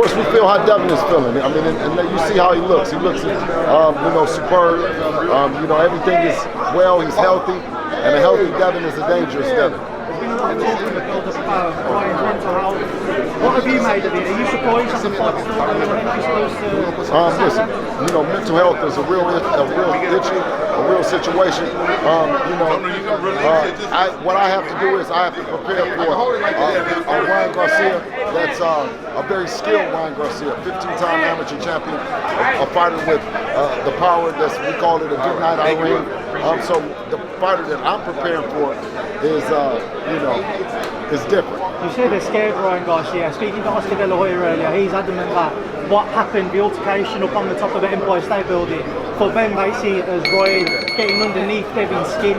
course, we feel how Devin is feeling. I mean, and you see how he looks. He looks, superb. Everything is well. He's healthy, and a healthy Devin is a dangerous Devin. Ryan's mental health. What have you made of it? Are you surprised at the fight story when he's supposed to? Listen, mental health is a real issue, a real situation. What I have to do is I have to prepare for Ryan Garcia. That's a very skilled Ryan Garcia, 15-time amateur champion, a fighter with the power. We call it a good night out ring. So the fighter that I'm preparing for is different. You said they're scared, Ryan Garcia. Speaking to Oscar De La Hoya earlier, he's adamant that what happened, the altercation up on the top of the Empire State Building, for them they see it as Ryan getting underneath Devin's skin.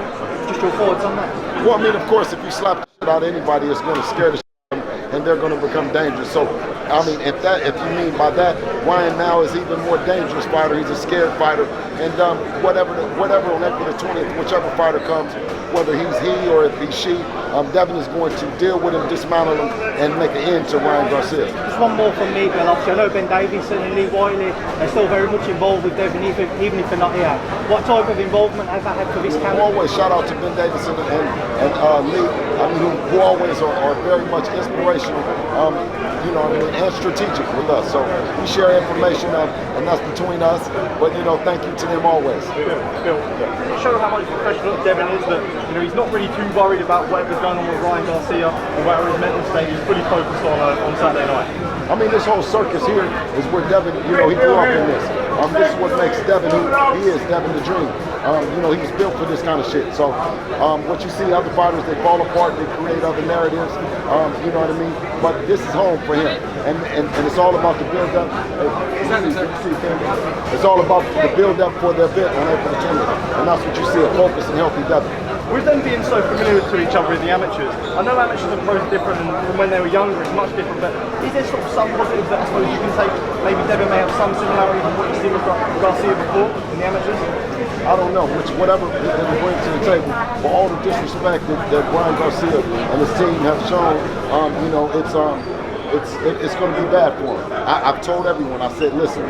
Just your thoughts on that? Well, I mean, of course, if you slap the shit out of anybody, it's going to scare the shit out of them, and they're going to become dangerous. So, I mean, if you mean by that, Ryan now is even more dangerous fighter. He's a scared fighter, and whatever on April the 20th, whichever fighter comes, whether he's he or if he's she, Devin is going to deal with him, dismantle him, and make an end to Ryan Garcia. Just one more from me, Bill. Obviously, I know Ben Davison and Lee Wiley are still very much involved with Devin, even if they're not here. What type of involvement have they had for this camp? Always shout out to Ben Davison and Lee, who always are very much inspirational, and strategic with us. So we share information, and that's between us. But thank you to them always. Bill, show how much professional Devin is. That he's not really too worried about whatever's going on with Ryan Garcia or whatever his mental state. He's fully focused on Saturday night. I mean, this whole circus here is where Devin, he grew up in this. This is what makes Devin who he is, Devin the Dream. He was built for this kind of shit. So what you see other fighters, they fall apart, they create other narratives, you know what I mean? But this is home for him. And it's all about the build-up. It's all about the build-up for their bit on April 20th. And that's what you see, a focused and healthy Devin. With them being so familiar to each other in the amateurs, I know amateurs are both different from when they were younger, it's much different, but is there sort of some positives that I suppose you can take? Maybe Devin may have some similarities with what you see with Garcia before in the amateurs? I don't know, whatever they bring to the table, for all the disrespect that Ryan Garcia and his team have shown, it's going to be bad for him. I've told everyone, I said, listen,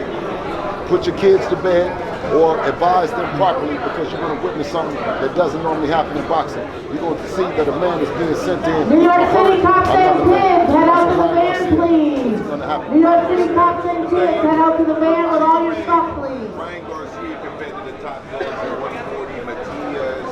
put your kids to bed, or advise them properly, because you're going to witness something that doesn't normally happen in boxing. You're going to see that a man is being sent in. New York City cops and kids, head out to the van, please. New York City cops and kids, head out to the van with all your stuff, please. Ryan Garcia compared to the top guys at 140, Matias,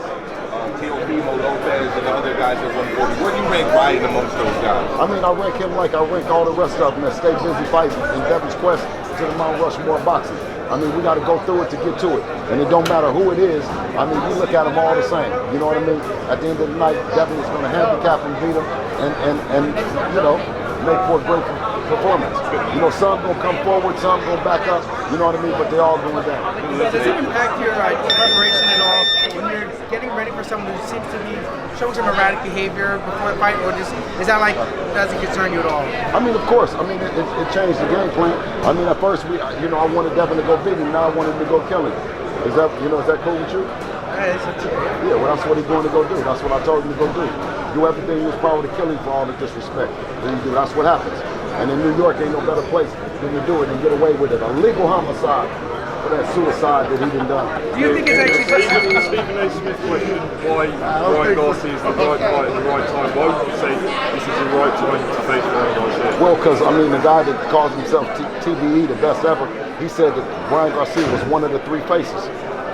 Teofimo Lopez, and the other guys at 140. Where do you rank Ryan amongst those guys? I mean, I rank him like I rank all the rest of them that stay busy fighting in Devin's quest to the Mount Rushmore boxing. I mean, we got to go through it to get to it. And it don't matter who it is. I mean, you look at them all the same. You know what I mean? At the end of the night, Devin is going to handicap and beat him and make for a great performance. Some going to come forward, some going to back up. You know what I mean? But they all going down. Does it impact your preparation at all when you're getting ready for someone who seems to be showing some erratic behavior before the fight, or just is that doesn't concern you at all? I mean, of course. I mean, it changed the game plan. I mean, at first I wanted Devin to go big, and now I wanted him to go kill him. Is that cool with you? Yeah, well, that's what he's going to go do. That's what I told him to go do. Do everything in his power to kill him for all the disrespect. That's what happens. And in New York, ain't no better place than to do it and get away with it. A legal homicide for that suicide that he done. Do you think it's actually Stephen A. Smith question why Ryan Garcia is the right fight at the right time? Why would you say this is the right time to face Ryan Garcia? Well, because I mean, the guy that calls himself TBE, the best ever, he said that Ryan Garcia was one of the three faces.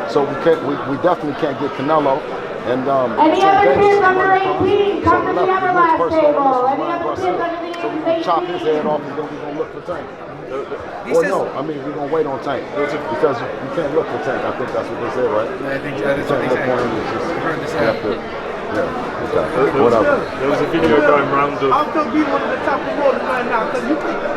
So we definitely can't get Canelo. And any other kids under 18, come to the Everlast table. Any other kids under the 18? So we can chop his head off and then we're going to look for Tank. Or no, I mean, we're going to wait on Tank. Because you can't look for Tank. I think that's what they said, right? I think that's what they said. Whatever. There was a video going around of... I'm going to be one of the top promoters right now, because you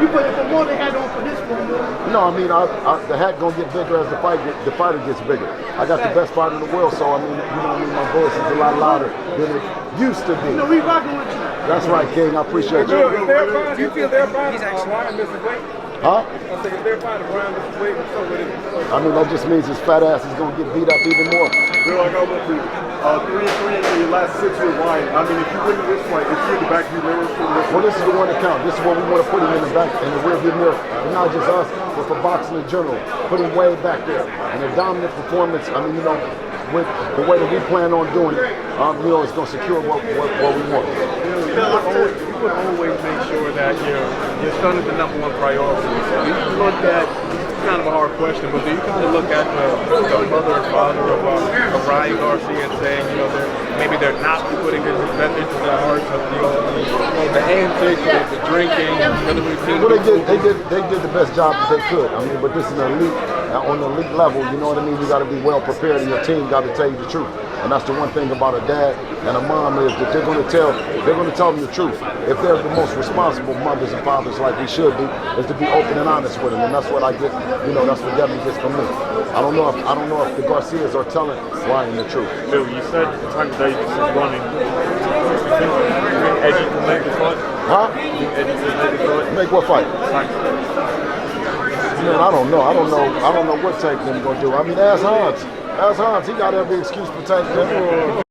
put the promoter hat on for this one. No, I mean, the hat going to get bigger as the fighter gets bigger. I got the best fighter in the world, so I mean, my voice is a lot louder than it used to be. We rocking with you. That's right, King. I appreciate you. Do you feel they're fine? Ryan misses weight? Huh? I think if they're fine, Ryan misses weight, so with it. I mean, that just means his fat ass is going to get beat up even more. Feel like I won't be. 3-3 in your last 6 with Ryan. I mean, if you win this fight, if you're in the back view mirror, well, this is the one that counts. This is what we want to put him in the back, in the rear view mirror. And not just us, but for boxing in general. Put him way back there. And a dominant performance, I mean, you know, with the way that we plan on doing it, you know, it's going to secure what we want. You would always make sure that your son is the #1 priority. So you look at, it's kind of a hard question, but do you kind of look at the mother and father of Ryan Garcia and saying, you know, maybe they're not putting his best interest at heart of the antics, the drinking, the routine? Well, they did the best job that they could. I mean, but this is an elite, on the elite level, you know what I mean? You got to be well prepared, and your team got to tell you the truth. And that's the one thing about a dad and a mom is that they're going to tell them the truth. If they're the most responsible mothers and fathers, like we should be, is to be open and honest with them. And that's what I get. You know, that's what Devin gets from me. I don't know if the Garcias are telling Ryan the truth. Bill, you said the time Davis is running. You think Eddie can make the fight? Huh? You think Eddie can make the fight? Make what fight? Man, I don't know. I don't know what Tank them gonna do. I mean, ask Hans. He got every excuse for Tank them.